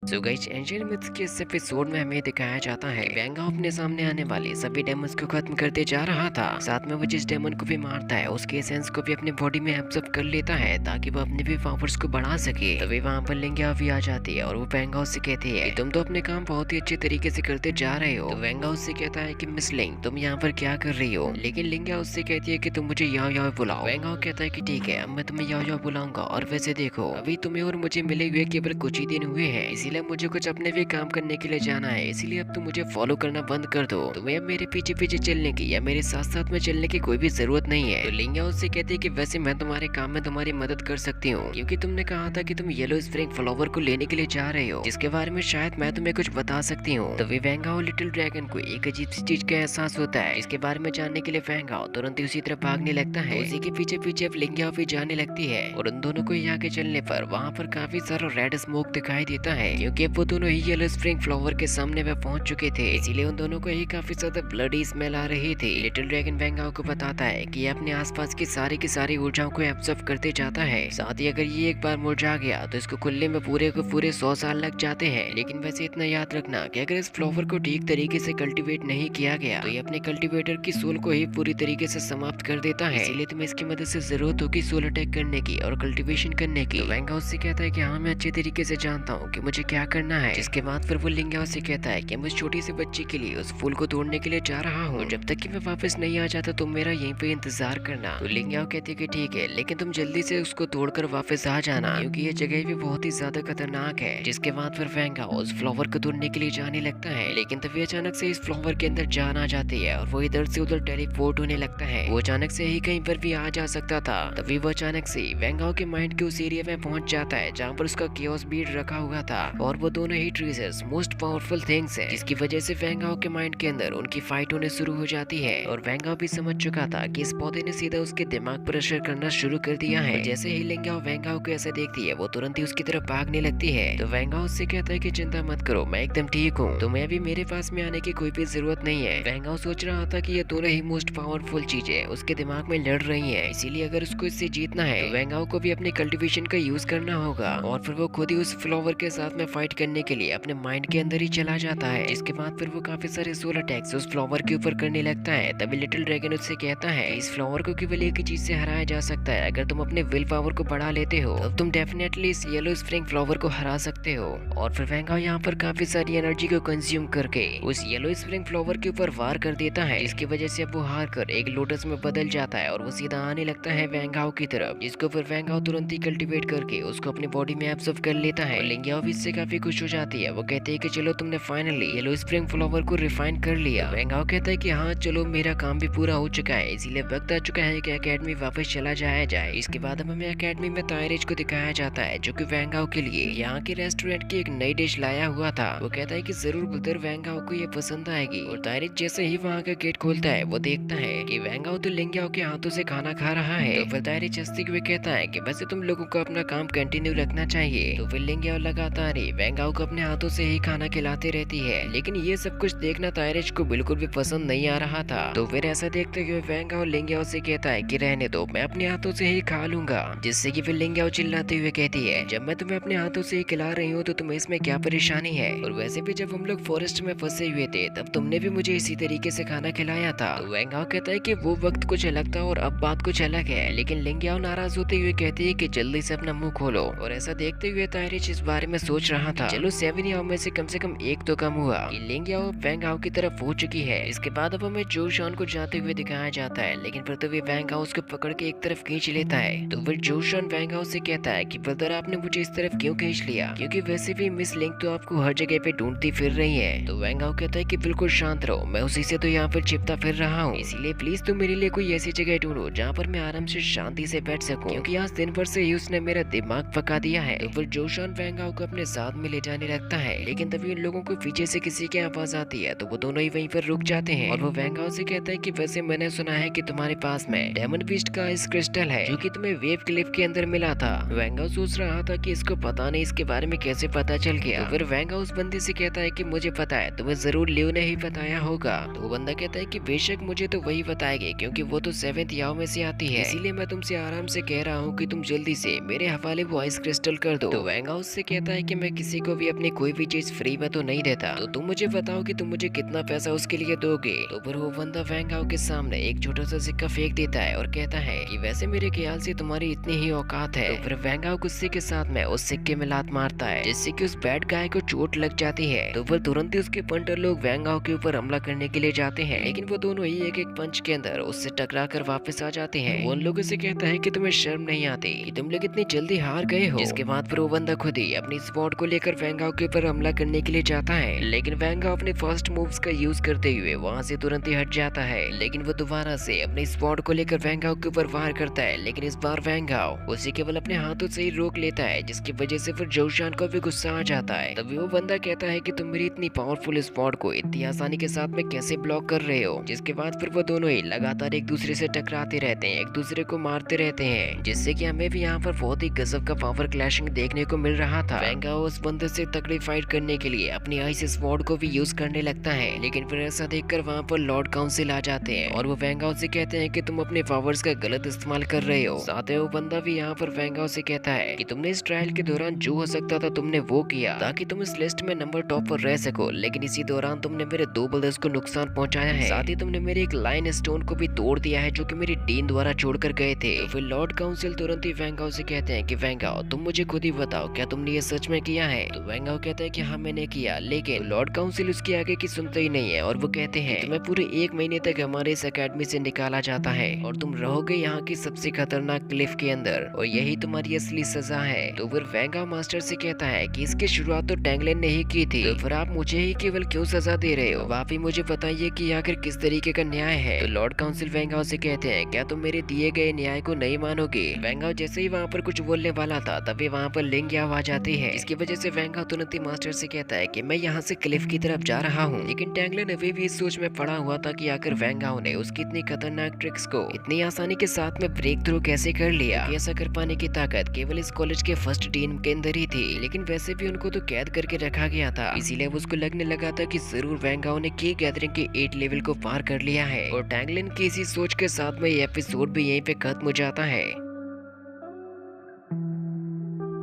So guys, ancient myths के इस episode में हमें दिखाया जाता है वेंगा अपने सामने आने वाले सभी डेमंस को खत्म करते जा रहा था। साथ में वो जिस डेमन को भी मारता है उसके एसेंस को भी अपनी बॉडी में एब्जॉर्ब कर लेता है ताकि वो अपने भी पावर्स को बढ़ा सके। तभी वहाँ पर लिंगिया भी आ जाती है और वो वेंगा उससे कहती है तुम तो अपने काम बहुत ही अच्छे तरीके से करते जा रहे हो। तो वेंगा उससे कहता है कि मिस लिंग तुम यहाँ पर क्या कर रही हो, लेकिन लिंगिया उससे कहती है कि तुम मुझे याओ याओ बुलाओ। वेंगा कहता है कि ठीक है, अब मैं तुम्हें याओ याओ बुलाऊंगा। और वैसे देखो, अभी तुम्हें और मुझे मिले हुए केवल कुछ ही दिन हुए हैं, इसीलिए मुझे कुछ अपने भी काम करने के लिए जाना है, इसीलिए अब तुम मुझे फॉलो करना बंद कर दो। तुम्हें अब मेरे पीछे पीछे चलने की या मेरे साथ साथ में चलने की कोई भी जरूरत नहीं है। तो लिंगिया उससे कहती है कि वैसे मैं तुम्हारे काम में तुम्हारी मदद कर सकती हूँ, क्योंकि तुमने कहा था कि तुम येलो स्प्रिंग फ्लावर को लेने के लिए जा रहे हो, जिसके बारे में शायद मैं तुम्हें कुछ बता सकती हूँ। तो वेंगा और लिटिल ड्रैगन को एक अजीब सी चीज का एहसास होता है। इसके बारे में जानने के लिए वेंगा तुरंत ही उसी तरफ भागने लगता है। उसी के पीछे पीछे अब लिंगिया भी जाने लगती है और उन दोनों को ही आगे चलने पर वहाँ पर काफी सारा रेड स्मोक दिखाई देता है, क्योंकि अब वो दोनों ही येलो स्प्रिंग फ्लावर के सामने वे पहुंच चुके थे, इसीलिए उन दोनों को ही काफी ज्यादा ब्लडी स्मेल आ रही थी। लिटिल ड्रैगन वेंगा को बताता है कि ये अपने आसपास की सारी ऊर्जाओं को एब्जॉर्ब करते जाता है। साथ ही अगर ये एक बार मुरझा गया तो इसको खुलने में पूरे को पूरे 100 साल लग जाते हैं। लेकिन वैसे इतना याद रखना कि अगर इस फ्लावर को ठीक तरीके से कल्टीवेट नहीं किया गया तो ये अपने कल्टीवेटर की सोल को ही पूरी तरीके से समाप्त कर देता है। इसीलिए तुम्हें इसकी मदद से जरूरत होगी सोल अटैक करने की और कल्टीवेशन करने की। तो वेंगा उससे कहता है कि हाँ, मैं अच्छे तरीके से जानता हूँ कि मुझे क्या करना है। जिसके बाद फिर वो लिंगिया उससे कहता है कि मैं उस छोटी सी बच्ची के लिए उस फूल को तोड़ने के लिए जा रहा हूँ, जब तक कि मैं वापस नहीं आ जाता तुम मेरा यहीं पे इंतजार करना। तो लिंगिया कहती है कि ठीक है, लेकिन तुम जल्दी से उसको तोड़कर वापस आ जाना, क्योंकि ये जगह भी बहुत ही ज्यादा खतरनाक है। जिसके बाद फिर वेंगा उस फ्लावर को तोड़ने के लिए जाने लगता है, लेकिन तभी अचानक से इस फ्लावर के अंदर जान आ जाती है और वो इधर से उधर टेलीपोर्ट होने लगता है। वो अचानक से ही कहीं पर भी आ जा सकता था। तभी वो अचानक से वेंगा के माइंड के उस एरिया में पहुंच जाता है जहाँ पर उसका कियोस बीड रखा हुआ था, और वो दोनों ही ट्रीजेस मोस्ट पावरफुल थिंग्स है, जिसकी वजह से वेंगा के माइंड के अंदर उनकी फाइट होने शुरू हो जाती है। और वेंगा भी समझ चुका था कि इस पौधे ने सीधा उसके दिमाग पर असर करना शुरू कर दिया है। जैसे ही लिंगिया वेंगा को ऐसे देखती है वो तुरंत ही उसकी तरफ भागने लगती है। तो वेंगा उससे कहता है कि चिंता मत करो, मैं एकदम ठीक हूँ, तुम्हें अभी मेरे पास में आने की कोई भी जरूरत नहीं है। वेंगा सोच रहा था कि ये दोनों ही मोस्ट पावरफुल चीजें उसके दिमाग में लड़ रही है, इसीलिए अगर उसको इससे जीतना है तो वेंगा को भी अपनी कल्टीवेशन का यूज करना होगा। और फिर वो खुद ही उस फ्लावर के साथ में फाइट करने के लिए अपने माइंड के अंदर ही चला जाता है। इसके बाद फिर वो काफी सारे सोल अटैक्स उस फ्लावर के ऊपर करने लगता है। तभी लिटिल ड्रैगन उससे कहता है इस फ्लावर को केवल एक ही चीज से हराया जा सकता है, अगर तुम अपने विल पावर को बढ़ा लेते हो तो तुम डेफिनेटली इस येलो स्प्रिंग फ्लावर को हरा सकते हो। और फिर वेंगा यहाँ पर काफी सारी एनर्जी को कंज्यूम करके उस येलो स्प्रिंग फ्लावर के ऊपर वार कर देता है, जिसकी वजह से अब वो हार कर एक लोटस में बदल जाता है और वो सीधा आने लगता है वेंगाओ की तरफ, जिसको फिर वेंगाओ तुरंत ही कल्टीवेट करके उसको अपनी बॉडी में एब्सॉर्ब कर लेता है। लिंगिया भी इससे काफी खुश हो जाती है। वो कहते हैं कि चलो तुमने फाइनली येलो स्प्रिंग फ्लावर को रिफाइन कर लिया। वेंगाओ कहता है कि हाँ चलो, मेरा काम भी पूरा हो चुका है, इसीलिए वक्त आ चुका है कि एकेडमी वापस चला जाया जाए। इसके बाद अब हमें एकेडमी में तायरेज को दिखाया जाता है, जो कि वेंगाओ के लिए यहाँ के रेस्टोरेंट की एक नई डिश लाया हुआ था। वो कहता है कि जरूर बुलर वेंगाओ को ये पसंद आएगी। और तायरेज जैसे ही वहाँ का गेट खोलता है वो देखता है कि वेंगाओ तो लिंगियाओ के हाथों से खाना खा रहा है। तो फिर तायरेज हंसते हुए कहता है कि वैसे तुम लोगों को अपना काम कंटिन्यू रखना चाहिए। तो फिर लिंगियाओ लगातार ही वेंगाओ को अपने हाथों से ही खाना खिलाते रहती है, लेकिन ये सब कुछ देखना तायरेज को बिल्कुल भी पसंद नहीं आ रहा था। तो फिर ऐसा देखते हुए वेंगाओ लिंगियाओ से कहता है कि रहने दो, मैं अपने हाथों से ही खा लूंगा। जिससे कि फिर लिंगियाओ चिल्लाते हुए कहती है जब मैं तुम्हें अपने हाथों से ही खिला रही हूँ तो तुम्हें इसमें क्या परेशानी है, और वैसे भी जब हम लोग फॉरेस्ट में फंसे हुए थे तब तुमने भी मुझे इसी तरीके से खाना खिलाया था। तो वेंगाओ कहता है कि वो वक्त कुछ अलग था और अब बात कुछ अलग है, लेकिन लिंगियाओ नाराज होते हुए कहती है कि जल्दी से अपना मुंह खोलो। और ऐसा देखते हुए तायरेज इस बारे में सोच रहा था चलो 7 याओ में से कम एक तो कम हुआ कि लिंगियाओ वेंगाओ की तरफ हो चुकी है। इसके बाद अब हमें जोशान को जाते हुए दिखाया जाता है, लेकिन फिर तभी वेंगाओ उसको पकड़ के एक तरफ खींच लेता है। तो फिर जोशान वेंगाओ से कहता है कि ब्रदर आपने मुझे इस तरफ क्यों खींच लिया, क्योंकि वैसे भी मिस लिंग तो आपको हर जगह पे ढूंढती फिर रही है। तो वेंगाओ कहता है कि बिल्कुल शांत रहो, मैं उसी से तो यहाँ पर चिपता फिर रहा हूँ, इसीलिए प्लीज तुम मेरे लिए कोई ऐसी जगह ढूंढो जहाँ पर मैं आराम से शांति से बैठ सकूं, क्योंकि आज दिन भर से ही उसने मेरा दिमाग पका दिया है। तो फिर जोशान वेंगाओ को अपने साथ में ले जाने लगता है, लेकिन तभी उन लोगों को पीछे से किसी की आवाज आती है, तो वो दोनों ही वहीं पर रुक जाते हैं। और वो वेंगाओ से कहता है कि वैसे मैंने सुना है कि तुम्हारे पास में डायमंड बीस्ट का इस क्रिस्टल है जो कि तुम्हें वेव क्लिफ के अंदर मिला था। वेंगाओ सोच रहा था कि इसको पता नहीं इसके बारे में कैसे पता चल गया। तो फिर वेंगाओ उस बंदे से कहता है कि मुझे पता है, तुम्हें जरूर लियो ने ही बताया होगा। तो वो बंदा कहता है कि बेशक मुझे तो वही बताएगी, क्योंकि वो तो 7th याओ में से आती है, इसीलिए मैं तुमसे आराम से कह रहा हूँ कि तुम जल्दी से मेरे हवाले वो आइस क्रिस्टल कर दो। तो वेंगाओ उससे कहता है कि मैं किसी को भी अपनी कोई भी चीज फ्री में तो नहीं देता, तो तुम मुझे बताओ कि तुम मुझे कितना पैसा उसके लिए दोगे। तो फिर वो बंदा वैंग हाउ के सामने एक छोटा सा सिक्का फेंक देता है और कहता है कि वैसे मेरे ख्याल से तुम्हारी इतनी ही औकात है। तो फिर वैंग हाउ गुस्से के साथ में उस सिक्के में लात मारता है, जिससे कि उस बैड गाय को चोट लग जाती है। तो फिर तुरंत ही उसके पंटर लोग वैंग हाउ के ऊपर हमला करने के लिए जाते हैं, लेकिन वो दोनों ही एक एक पंच के अंदर उससे टकरा कर वापस आ जाते हैं। वो उन लोगों से कहता है कि तुम्हें शर्म नहीं आती कि तुम लोग इतनी जल्दी हार गए हो। जिसके बाद फिर वो बंदा खुद ही अपनी स्वॉर्ड को लेकर वैंग हाउ के ऊपर हमला करने के लिए जाता है, लेकिन वैंग हाउ अपने फर्स्ट मूव्स का यूज करते हुए वहाँ से तुरंत ही हट जाता है। लेकिन वो दोबारा से अपनी स्वॉर्ड को लेकर वैंग हाउ के ऊपर वार करता है, लेकिन इस बार वैंग हाउ उसे केवल अपने हाथों से ही रोक लेता है, जिसकी वजह से फिर जोशान को भी गुस्सा आ जाता है। तभी वो बंदा कहता है कि तुम मेरी इतनी पावरफुल स्वॉर्ड को इतनी आसानी के साथ में कैसे ब्लॉक कर रहे हो। जिसके बाद फिर वो दोनों ही लगातार एक दूसरे से टकराते रहते हैं, एक दूसरे को मारते रहते हैं, जिससे कि हमें भी यहाँ पर बहुत ही गजब का पावर क्लैशिंग देखने को मिल रहा था। वैंग हाउ उस बंदे से तगड़ी फाइट करने के लिए अपनी आइस स्वॉर्ड को भी यूज करने लगता है, लेकिन फिर ऐसा देखकर वहाँ पर लॉर्ड काउंसिल आ जाते हैं और वो वैंग हाउ से कहते हैं कि तुम अपने पावर्स का गलत इस्तेमाल कर रहे हो। साथ ही वो बंदा भी यहाँ पर वैंग हाउ से कहता है कि तुमने इस ट्रायल के दौरान जो हो सकता था तुमने वो किया ताकि तुम इस लिस्ट में नंबर टॉप पर रह सको, लेकिन इसी दौरान तुमने मेरे 2 ब्रदर्स को नुकसान पहुंचाया है। साथ ही तुमने मेरे एक लाइन स्टोन को भी तोड़ दिया है जो कि मेरी डीन द्वारा छोड़कर गए थे। तो फिर लॉर्ड काउंसिल तुरंत ही वैंग हाउ से कहते हैं कि वैंग हाउ तुम मुझे खुद ही बताओ क्या तुमने ये सच में किया है। तो वैंग हाउ कहता है कि हाँ मैंने किया, लेकिन लॉर्ड काउंसिल उसके आगे की सुनते ही नहीं है और वो कहते हैं तुम्हें पूरे 1 महीने तक हमारे इस अकेडमी से निकाला जाता है और तुम रहोगे यहाँ की सबसे खतरनाक क्लिफ के अंदर और यही तुम्हारी असली सजा है। तो फिर वैंग हाउ मास्टर से कहता है कि इसकी शुरुआत तो टैंगलिन ने ही की थी, तो फिर आप मुझे ही केवल क्यों सजा दे रहे हो। आप ही मुझे बताइए कि आखिर किस तरीके का न्याय है। तो लॉर्ड काउंसिल वैंग हाउ से कहते हैं क्या तुम मेरे दिए गए न्याय को नहीं मानोगे। वैंग हाउ जैसे ही वहाँ पर कुछ बोलने वाला था तभी वहाँ पर लिंग याव आ जाती है, इसकी वजह से वैंग हाउ तुरंत ही मास्टर से कहता है कि मैं यहाँ से क्लिफ की तरफ जा रहा हूँ। लेकिन टैंगलिन अभी भी इस सोच में पड़ा हुआ था कि आखिर वैंग हाउ ने उसकी इतनी खतरनाक ट्रिक्स को इतनी आसानी के साथ में ब्रेक थ्रू कैसे कर लिया। ऐसा कर पाने की ताकत केवल इस कॉलेज के फर्स्ट डीन के अंदर ही थी, लेकिन वैसे भी उनको तो कैद करके रखा गया था, इसीलिए उसको लगने लगा था कि जरूर वैंग हाउ ने की गैदरिंग के 8 लेवल को पार कर लिया है। और टैंगलिन की इसी सोच के साथ में ये एपिसोड भी यहीं पे खत्म हो जाता है।